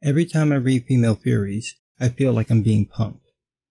Every time I read Female Furies, I feel like I'm being punked.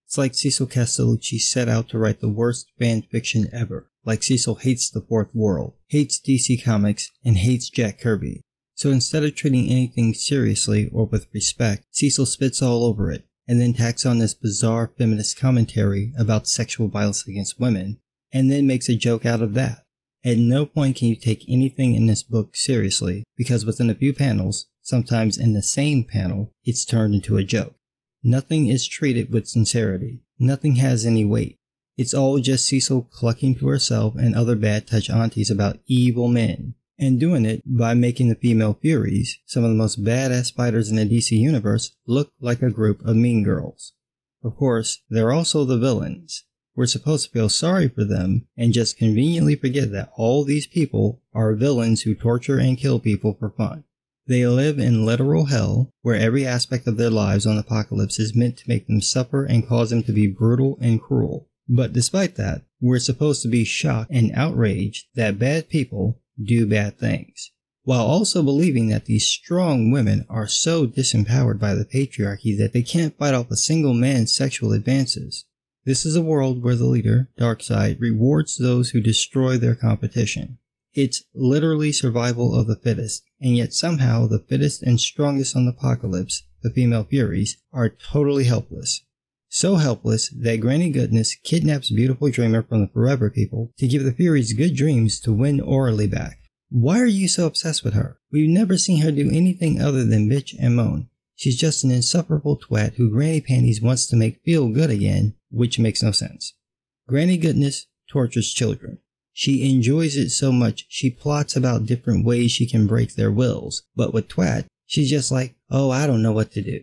It's like Cecil Castellucci set out to write the worst fan fiction ever. Like Cecil hates the fourth world, hates DC Comics, and hates Jack Kirby. So instead of treating anything seriously or with respect, Cecil spits all over it, and then tacks on this bizarre feminist commentary about sexual violence against women, and then makes a joke out of that. At no point can you take anything in this book seriously, because within a few panels, sometimes in the same panel, it's turned into a joke. Nothing is treated with sincerity. Nothing has any weight. It's all just Cecil clucking to herself and other bad touch aunties about evil men, and doing it by making the Female Furies, some of the most badass fighters in the DC universe, look like a group of mean girls. Of course, they're also the villains. We're supposed to feel sorry for them and just conveniently forget that all these people are villains who torture and kill people for fun. They live in literal hell, where every aspect of their lives on Apokolips is meant to make them suffer and cause them to be brutal and cruel. But despite that, we're supposed to be shocked and outraged that bad people do bad things, while also believing that these strong women are so disempowered by the patriarchy that they can't fight off a single man's sexual advances. This is a world where the leader, Darkseid, rewards those who destroy their competition. It's literally survival of the fittest, and yet somehow the fittest and strongest on the Apokolips, the Female Furies, are totally helpless. So helpless that Granny Goodness kidnaps Beautiful Dreamer from the Forever People to give the Furies good dreams to win Orally back. Why are you so obsessed with her? We've never seen her do anything other than bitch and moan. She's just an insufferable twat who Granny Panties wants to make feel good again, which makes no sense. Granny Goodness tortures children. She enjoys it so much she plots about different ways she can break their wills, but with Twat, she's just like, oh, I don't know what to do.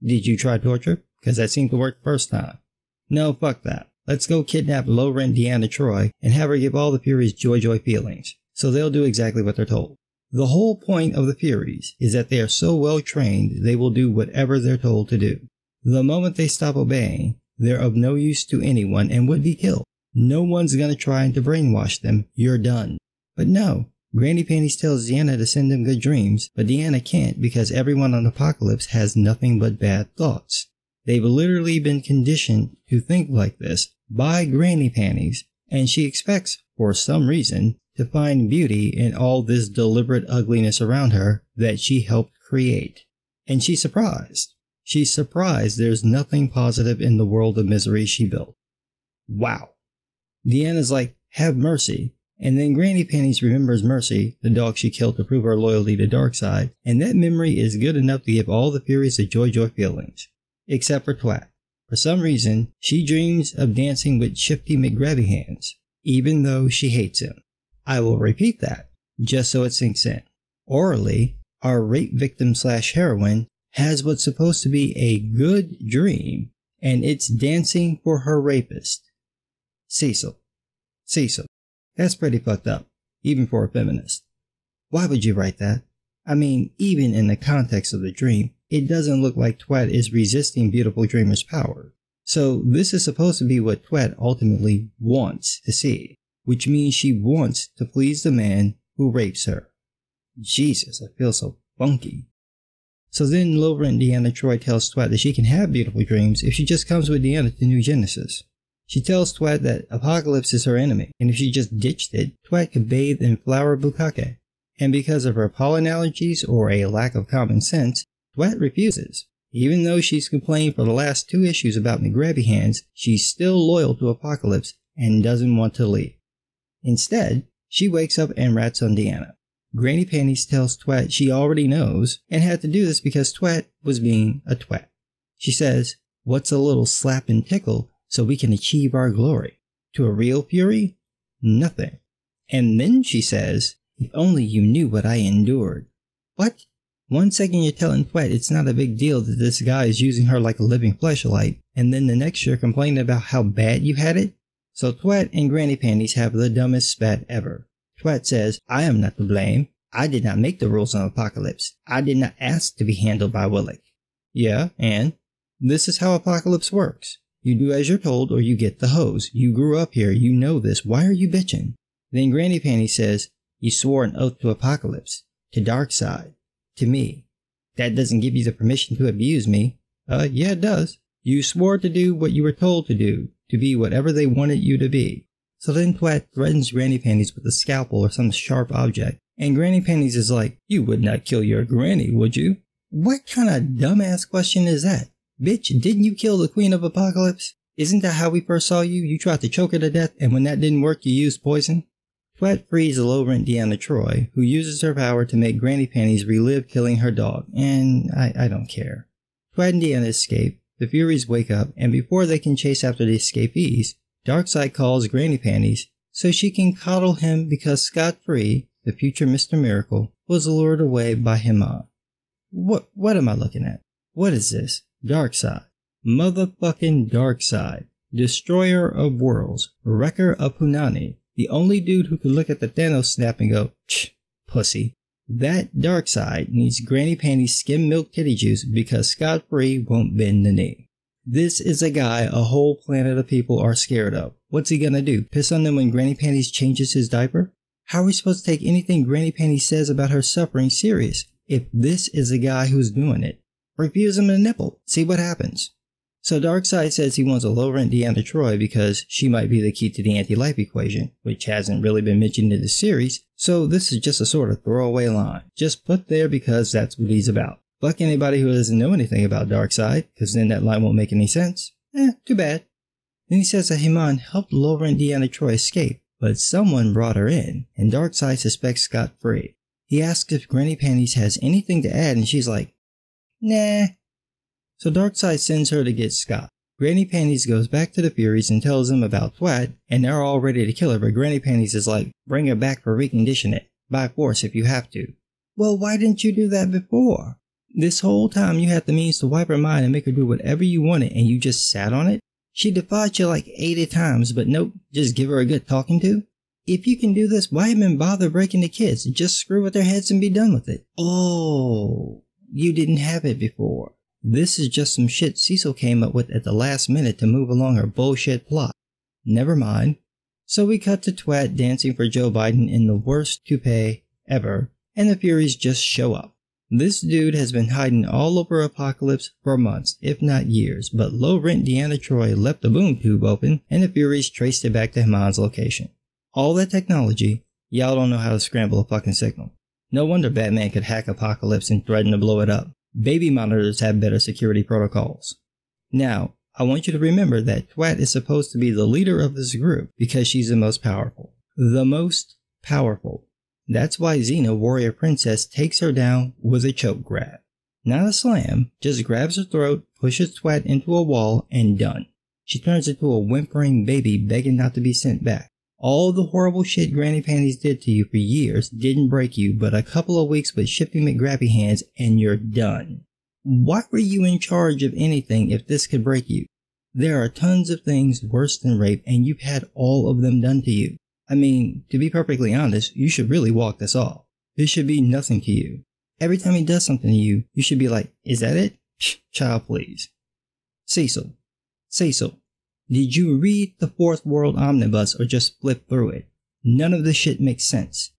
Did you try torture? Because that seemed to work first time. No, fuck that. Let's go kidnap low-rent Deanna Troi and have her give all the Furies joy feelings, so they'll do exactly what they're told. The whole point of the Furies is that they are so well trained they will do whatever they're told to do. The moment they stop obeying, they're of no use to anyone and would be killed. No one's gonna try to brainwash them. You're done. But no, Granny Panties tells Deanna to send them good dreams, but Deanna can't because everyone on Apokolips has nothing but bad thoughts. They've literally been conditioned to think like this by Granny Panties, and she expects, for some reason, to find beauty in all this deliberate ugliness around her that she helped create. And she's surprised. She's surprised there's nothing positive in the world of misery she built. Wow. Deanna's like, have mercy. And then Granny Panties remembers Mercy, the dog she killed to prove her loyalty to Darkseid, and that memory is good enough to give all the Furies the joy feelings. Except for Twat. For some reason, she dreams of dancing with Shifty McGrabby Hands, even though she hates him. I will repeat that, just so it sinks in. Orally, our rape victim / heroine, has what's supposed to be a good dream, and it's dancing for her rapist. Cecil. That's pretty fucked up, even for a feminist. Why would you write that? I mean, even in the context of the dream, it doesn't look like Twat is resisting Beautiful Dreamer's power. So this is supposed to be what Twat ultimately wants to see, which means she wants to please the man who rapes her. Jesus, I feel so funky. So then low-rent Deanna Troi tells Twat that she can have beautiful dreams if she just comes with Deanna to New Genesis. She tells Twat that Apokolips is her enemy, and if she just ditched it, Twat could bathe in flower bukake. And because of her pollen allergies or a lack of common sense, Twat refuses. Even though she's complained for the last 2 issues about McGrabby Hands, she's still loyal to Apokolips and doesn't want to leave. Instead, she wakes up and rats on Deanna. Granny Panties tells Twat she already knows and had to do this because Twat was being a twat. She says, what's a little slap and tickle so we can achieve our glory? To a real Fury? Nothing. And then she says, if only you knew what I endured. What? 1 second you're telling Twat it's not a big deal that this guy is using her like a living fleshlight, and then the next you're complaining about how bad you had it? So Twat and Granny Panties have the dumbest spat ever. Twat says, I am not to blame. I did not make the rules on Apokolips. I did not ask to be handled by Willick. Yeah, and? This is how Apokolips works. You do as you're told or you get the hose. You grew up here, you know this. Why are you bitching? Then Granny Panties says, you swore an oath to Apokolips, to Darkseid, to me. That doesn't give you the permission to abuse me. Yeah, it does. You swore to do what you were told to do, to be whatever they wanted you to be. So then Twat threatens Granny Panties with a scalpel or some sharp object, and Granny Panties is like, you would not kill your granny, would you? What kind of dumbass question is that? Bitch, didn't you kill the Queen of Apocalypse? Isn't that how we first saw you? You tried to choke her to death, and when that didn't work, you used poison? Twat frees the low-rent Deanna Troi, who uses her power to make Granny Panties relive killing her dog, and I don't care. Twat and Deanna escape, the Furies wake up, and before they can chase after the escapees, Darkseid calls Granny Panties so she can coddle him because Scott Free, the future Mr. Miracle, was lured away by Himan. What am I looking at? What is this? Darkseid. Motherfucking Darkseid. Destroyer of worlds. Wrecker of Punani. The only dude who could look at the Thanos snap and go, "Tch, pussy." That Darkseid needs Granny Panties skim milk titty juice because Scott Free won't bend the knee. This is a guy a whole planet of people are scared of. What's he gonna do? Piss on them when Granny Panties changes his diaper? How are we supposed to take anything Granny Panties says about her suffering serious if this is the guy who's doing it? Refuse him a nipple. See what happens. So Darkseid says he wants a low-rent Deanna Troi because she might be the key to the anti-life equation, which hasn't really been mentioned in the series, so this is just a sort of throwaway line, just put there because that's what he's about. Fuck anybody who doesn't know anything about Darkseid, because then that line won't make any sense. Too bad. Then he says that Himan helped low-rent Deanna Troi escape, but someone brought her in, and Darkseid suspects Scott Free. He asks if Granny Panties has anything to add, and she's like, nah. So Darkseid sends her to get Scott. Granny Panties goes back to the Furies and tells them about Twat, and they're all ready to kill her, but Granny Panties is like, bring her back for recondition it. By force if you have to. Well, why didn't you do that before? This whole time you had the means to wipe her mind and make her do whatever you wanted and you just sat on it? She defied you like 80 times, but nope, just give her a good talking to? If you can do this, why even bother breaking the kids? Just screw with their heads and be done with it. Oh, you didn't have it before. This is just some shit Cecil came up with at the last minute to move along her bullshit plot. Never mind. So we cut to Twat dancing for Joe Biden in the worst toupee ever, and the Furies just show up. This dude has been hiding all over Apocalypse for months, if not years, but low-rent Deanna Troi left the boom tube open, and the Furies traced it back to Himan's location. All that technology, y'all don't know how to scramble a fucking signal. No wonder Batman could hack Apocalypse and threaten to blow it up. Baby monitors have better security protocols. Now, I want you to remember that Twat is supposed to be the leader of this group because she's the most powerful. The most powerful. That's why Xena, Warrior Princess, takes her down with a choke grab. Not a slam, just grabs her throat, pushes Twat into a wall, and done. She turns into a whimpering baby begging not to be sent back. All the horrible shit Granny Panties did to you for years didn't break you, but a couple of weeks with Shifty McGrappy hands and you're done. Why were you in charge of anything if this could break you? There are tons of things worse than rape and you've had all of them done to you. I mean, to be perfectly honest, you should really walk this off. This should be nothing to you. Every time he does something to you, you should be like, is that it? Child, please. Cecil. Did you read the Fourth World Omnibus or just flip through it? None of this shit makes sense.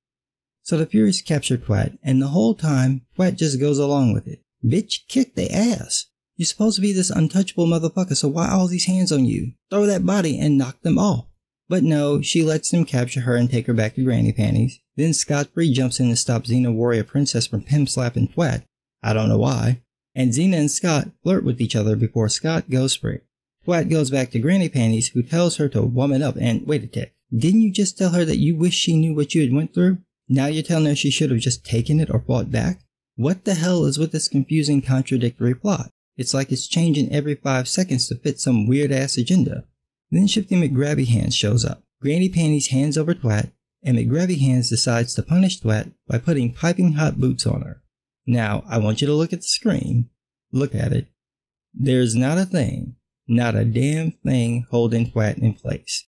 So the Furies capture Twat, and the whole time, Twat just goes along with it. Bitch, kick their ass. You're supposed to be this untouchable motherfucker, so why all these hands on you? Throw that body and knock them off. But no, she lets them capture her and take her back to Granny Panties. Then Scott Free jumps in to stop Xena Warrior Princess from pimp slapping Twat. I don't know why. And Xena and Scott flirt with each other before Scott goes free. Twat goes back to Granny Panties, who tells her to woman up, and wait a tick. Didn't you just tell her that you wish she knew what you had went through? Now you're telling her she should have just taken it or fought back? What the hell is with this confusing contradictory plot? It's like it's changing every 5 seconds to fit some weird ass agenda. Then Shifty McGrabby Hands shows up. Granny Panties hands over Twat, and McGrabby Hands decides to punish Twat by putting piping hot boots on her. Now, I want you to look at the screen. Look at it. There's not a thing. Not a damn thing holding Twat in place.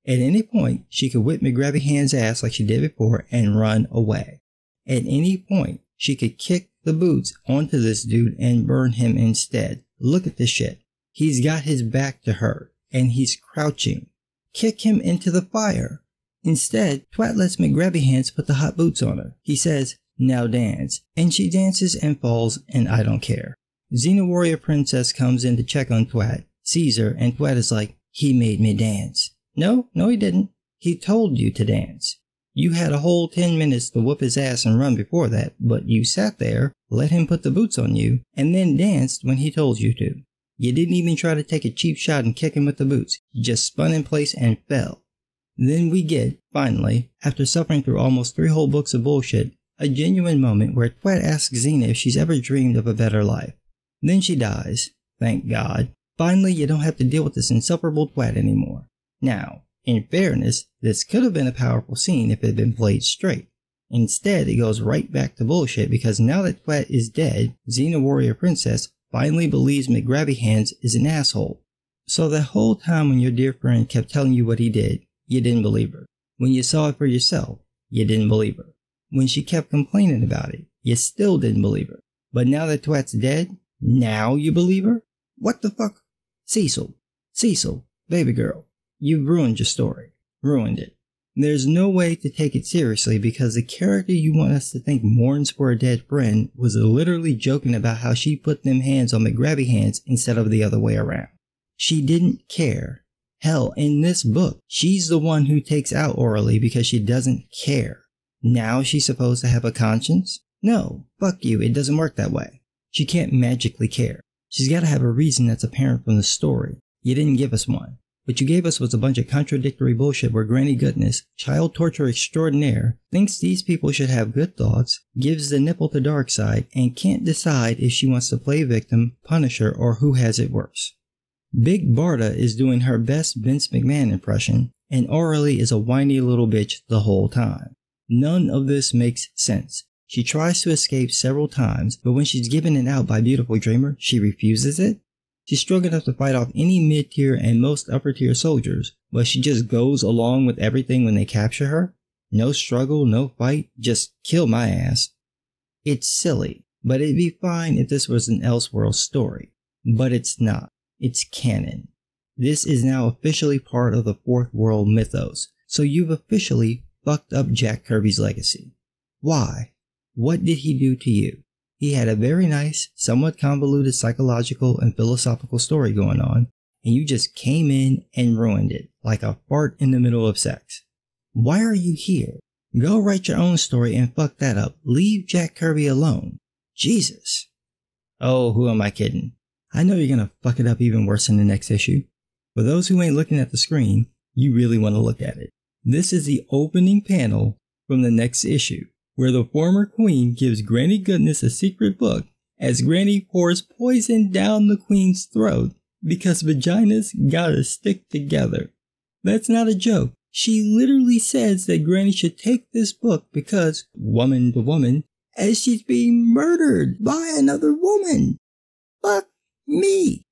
At any point, she could whip McGrabby Hand's ass like she did before and run away. At any point, she could kick the boots onto this dude and burn him instead. Look at this shit. He's got his back to her, and he's crouching. Kick him into the fire. Instead, Twat lets McGrabby Hands put the hot boots on her. He says, Now dance. And she dances and falls, and I don't care. Xena Warrior Princess comes in to check on Twat, sees her, and Twat is like, he made me dance. No, he didn't. He told you to dance. You had a whole 10 minutes to whoop his ass and run before that, but you sat there, let him put the boots on you, and then danced when he told you to. You didn't even try to take a cheap shot and kick him with the boots. You just spun in place and fell. Then we get, finally, after suffering through almost 3 whole books of bullshit, a genuine moment where Twat asks Xena if she's ever dreamed of a better life. Then she dies. Thank God. Finally, you don't have to deal with this insufferable Twat anymore. Now, in fairness, this could have been a powerful scene if it had been played straight. Instead, it goes right back to bullshit because now that Twat is dead, Xena Warrior Princess finally believes McGrabbyhands is an asshole. So that whole time when your dear friend kept telling you what he did, you didn't believe her. When you saw it for yourself, you didn't believe her. When she kept complaining about it, you still didn't believe her. But now that Twat's dead, now you believe her? What the fuck? Cecil, baby girl, you've ruined your story. Ruined it. There's no way to take it seriously because the character you want us to think mourns for a dead friend was literally joking about how she put them hands on McGrabbyhands instead of the other way around. She didn't care. Hell, in this book, she's the one who takes out orally because she doesn't care. Now she's supposed to have a conscience? No, fuck you, it doesn't work that way. She can't magically care. She's gotta have a reason that's apparent from the story. You didn't give us one. What you gave us was a bunch of contradictory bullshit where Granny Goodness, child torture extraordinaire, thinks these people should have good thoughts, gives the nipple to Darkseid, and can't decide if she wants to play victim, Punisher, or who has it worse. Big Barda is doing her best Vince McMahon impression, and Aurelie is a whiny little bitch the whole time. None of this makes sense. She tries to escape several times, but when she's given an out by Beautiful Dreamer, she refuses it? She's strong enough to fight off any mid-tier and most upper-tier soldiers, but she just goes along with everything when they capture her? No struggle, no fight, just kill my ass. It's silly, but it'd be fine if this was an Elseworlds story. But it's not. It's canon. This is now officially part of the Fourth World mythos, so you've officially fucked up Jack Kirby's legacy. Why? What did he do to you? He had a very nice, somewhat convoluted psychological and philosophical story going on, and you just came in and ruined it, like a fart in the middle of sex. Why are you here? Go write your own story and fuck that up. Leave Jack Kirby alone. Jesus. Oh, who am I kidding? I know you're gonna fuck it up even worse in the next issue. For those who ain't looking at the screen, you really want to look at it. This is the opening panel from the next issue, where the former queen gives Granny Goodness a secret book as Granny pours poison down the queen's throat because vaginas gotta stick together. That's not a joke. She literally says that Granny should take this book because, woman to woman, as she's being murdered by another woman. Fuck me.